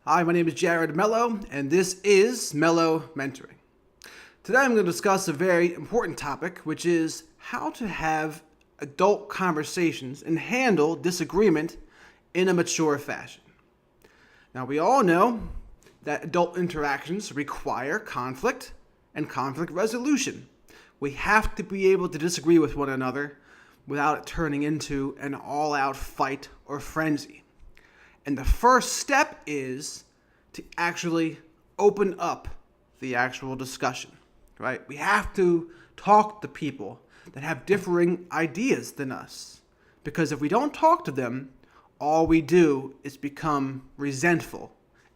Hi, my name is Jared Mello, and this is Mello Mentoring. Today I'm going to discuss a very important topic, which is how to have adult conversations and handle disagreement in a mature fashion. Now, we all know that adult interactions require conflict and conflict resolution. We have to be able to disagree with one another without it turning into an all-out fight or frenzy. And the first step is to actually open up the actual discussion, right? We have to talk to people that have differing ideas than us. Because if we don't talk to them, all we do is become resentful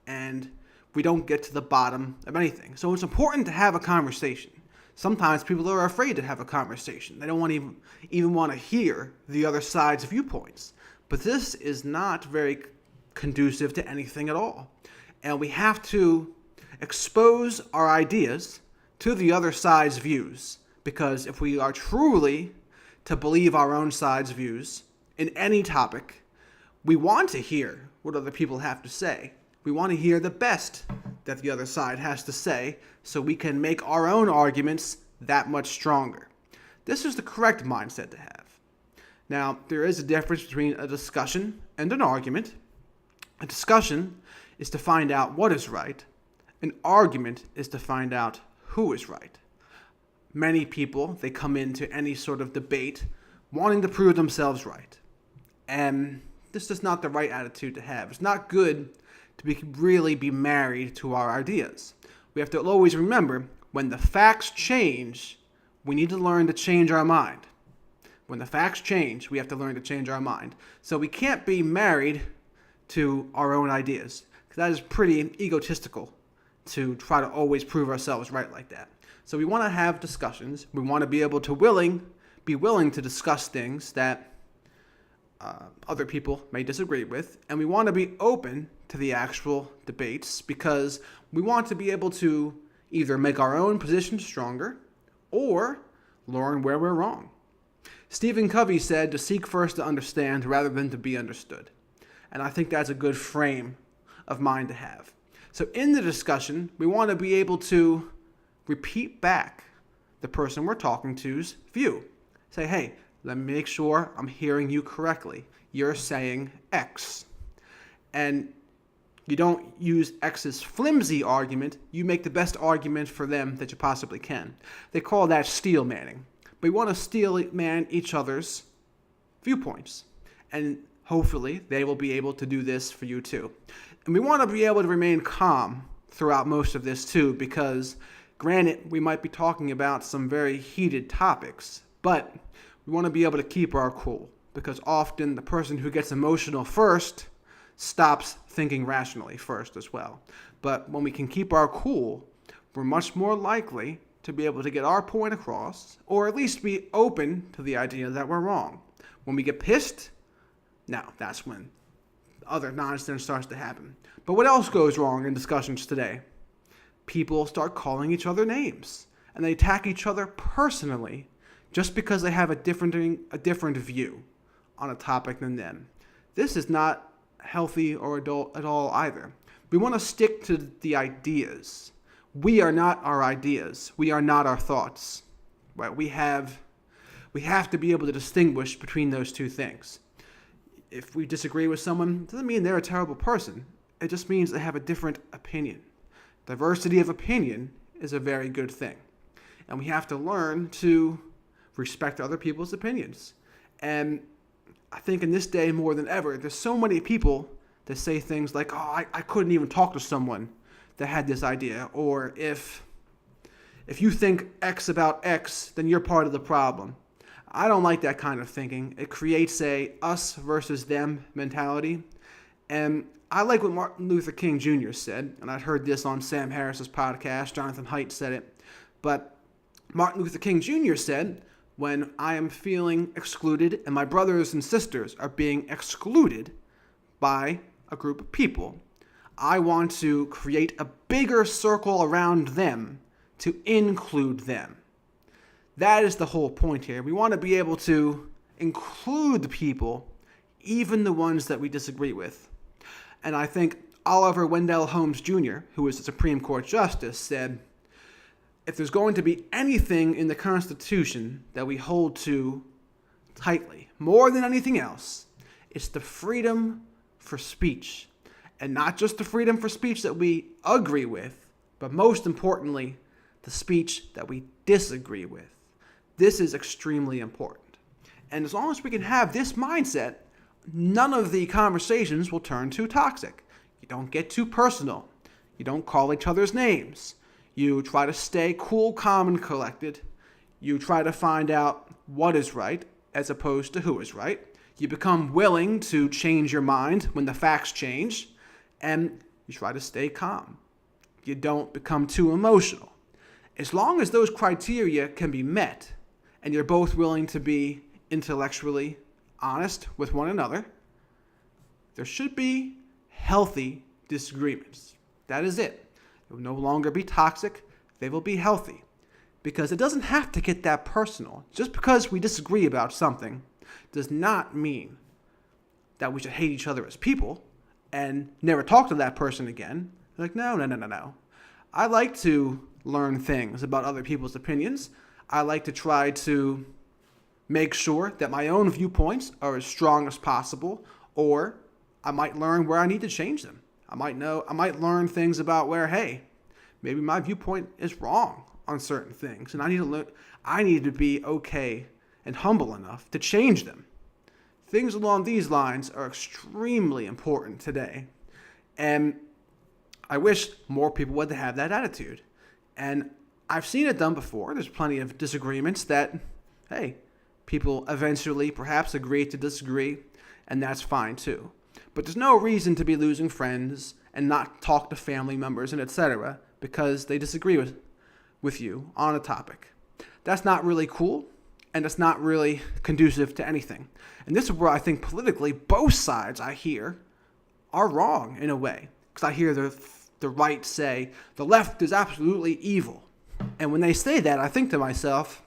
and we don't get to the bottom of anything. So it's important to have a conversation. Sometimes people are afraid to have a conversation. They don't even want to hear the other side's viewpoints. But this is not very conducive to anything at all. And we have to expose our ideas to the other side's views, because if we are truly to believe our own side's views in any topic, we want to hear what other people have to say. We want to hear the best that the other side has to say so we can make our own arguments that much stronger. This is the correct mindset to have. Now, there is a difference between a discussion and an argument. A discussion is to find out what is right. An argument is to find out who is right. Many people, they come into any sort of debate wanting to prove themselves right. And this is not the right attitude to have. It's not good to really be married to our ideas. We have to always remember, when the facts change, we need to learn to change our mind. When the facts change, we have to learn to change our mind. So we can't be married to our own ideas, because that is pretty egotistical to try to always prove ourselves right like that. So we want to have discussions. We want to be able to be willing to discuss things that other people may disagree with, and we want to be open to the actual debates, because we want to be able to either make our own position stronger or learn where we're wrong. Stephen Covey said to seek first to understand rather than to be understood. And I think that's a good frame of mind to have. So in the discussion, we want to be able to repeat back the person we're talking to's view. Say, hey, let me make sure I'm hearing you correctly. You're saying X. And you don't use X's flimsy argument. You make the best argument for them that you possibly can. They call that steel manning. But we want to steel man each other's viewpoints. And hopefully, they will be able to do this for you too. And we want to be able to remain calm throughout most of this too, because granted, we might be talking about some very heated topics, but we want to be able to keep our cool, because often the person who gets emotional first stops thinking rationally first as well. But when we can keep our cool, we're much more likely to be able to get our point across, or at least be open to the idea that we're wrong. When we get pissed, now, that's when other nonsense starts to happen. But what else goes wrong in discussions today? People start calling each other names, and they attack each other personally just because they have a different view on a topic than them. This is not healthy or adult at all either. We want to stick to the ideas. We are not our ideas. We are not our thoughts. Right? We have to be able to distinguish between those two things. If we disagree with someone, it doesn't mean they're a terrible person. It just means they have a different opinion. Diversity of opinion is a very good thing. And we have to learn to respect other people's opinions. And I think in this day more than ever, there's so many people that say things like, oh, I couldn't even talk to someone that had this idea. Or if you think X about X, then you're part of the problem. I don't like that kind of thinking. It creates a us versus them mentality. And I like what Martin Luther King Jr. said, and I'd heard this on Sam Harris's podcast. Jonathan Haidt said it. But Martin Luther King Jr. said, when I am feeling excluded and my brothers and sisters are being excluded by a group of people, I want to create a bigger circle around them to include them. That is the whole point here. We want to be able to include the people, even the ones that we disagree with. And I think Oliver Wendell Holmes Jr., who was a Supreme Court justice, said, if there's going to be anything in the Constitution that we hold to tightly, more than anything else, it's the freedom for speech. And not just the freedom for speech that we agree with, but most importantly, the speech that we disagree with. This is extremely important. And as long as we can have this mindset, none of the conversations will turn too toxic. You don't get too personal. You don't call each other's names. You try to stay cool, calm, and collected. You try to find out what is right as opposed to who is right. You become willing to change your mind when the facts change, and you try to stay calm. You don't become too emotional. As long as those criteria can be met, and you're both willing to be intellectually honest with one another, there should be healthy disagreements. That is it. They will no longer be toxic. They will be healthy. Because it doesn't have to get that personal. Just because we disagree about something does not mean that we should hate each other as people and never talk to that person again. Like, no. I like to learn things about other people's opinions. I like to try to make sure that my own viewpoints are as strong as possible, or I might learn where I need to change them. I might learn things about where, hey, maybe my viewpoint is wrong on certain things, and I need to be okay and humble enough to change them. Things along these lines are extremely important today, and I wish more people would have that attitude. And I've seen it done before. There's plenty of disagreements that, hey, people eventually perhaps agree to disagree, and that's fine too. But there's no reason to be losing friends and not talk to family members and etc. because they disagree with you on a topic. That's not really cool, and it's not really conducive to anything. And this is where I think politically both sides I hear are wrong in a way. Because I hear the right say, the left is absolutely evil. And when they say that, I think to myself,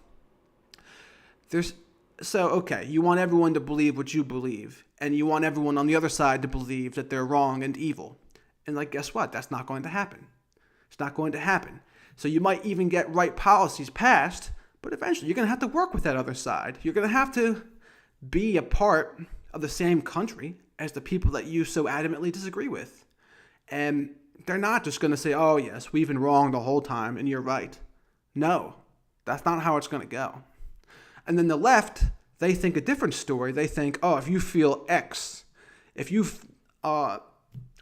okay, you want everyone to believe what you believe, and you want everyone on the other side to believe that they're wrong and evil. And guess what? That's not going to happen. It's not going to happen. So you might even get right policies passed, but eventually you're going to have to work with that other side. You're going to have to be a part of the same country as the people that you so adamantly disagree with. And they're not just going to say, oh yes, we've been wrong the whole time and you're right. No, that's not how it's going to go. And then the left, they think a different story. They think, oh, if you feel X, if you are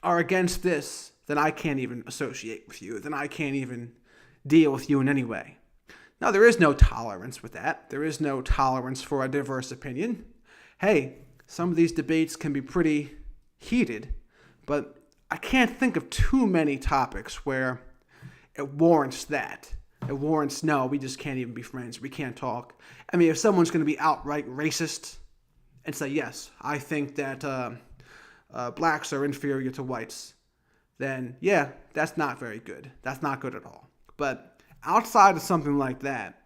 against this, then I can't even associate with you. Then I can't even deal with you in any way. Now, there is no tolerance with that. There is no tolerance for a diverse opinion. Hey, some of these debates can be pretty heated, but I can't think of too many topics where it warrants that. It warrants, no, we just can't even be friends. We can't talk. I mean, if someone's going to be outright racist and say, yes, I think that blacks are inferior to whites, then yeah, that's not very good. That's not good at all. But outside of something like that,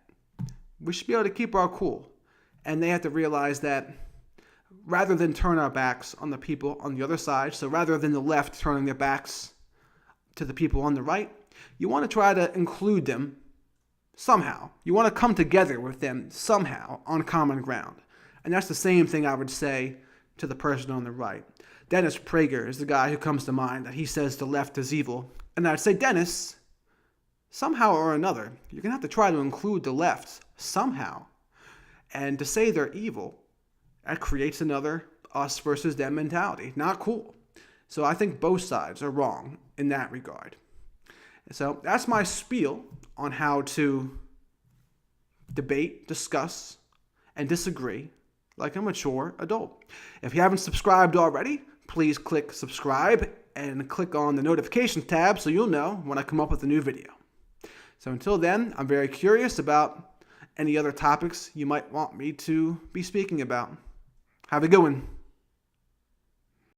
we should be able to keep our cool. And they have to realize that rather than turn our backs on the people on the other side, so rather than the left turning their backs to the people on the right, you want to try to include them somehow. You want to come together with them somehow on common ground. And that's the same thing I would say to the person on the right. Dennis Prager is the guy who comes to mind that he says the left is evil. And I'd say, Dennis, somehow or another, you're going to have to try to include the left somehow. And to say they're evil, that creates another us versus them mentality. Not cool. So I think both sides are wrong in that regard. So that's my spiel on how to debate, discuss, and disagree like a mature adult. If you haven't subscribed already, please click subscribe and click on the notifications tab so you'll know when I come up with a new video. So until then, I'm very curious about any other topics you might want me to be speaking about. Have a good one.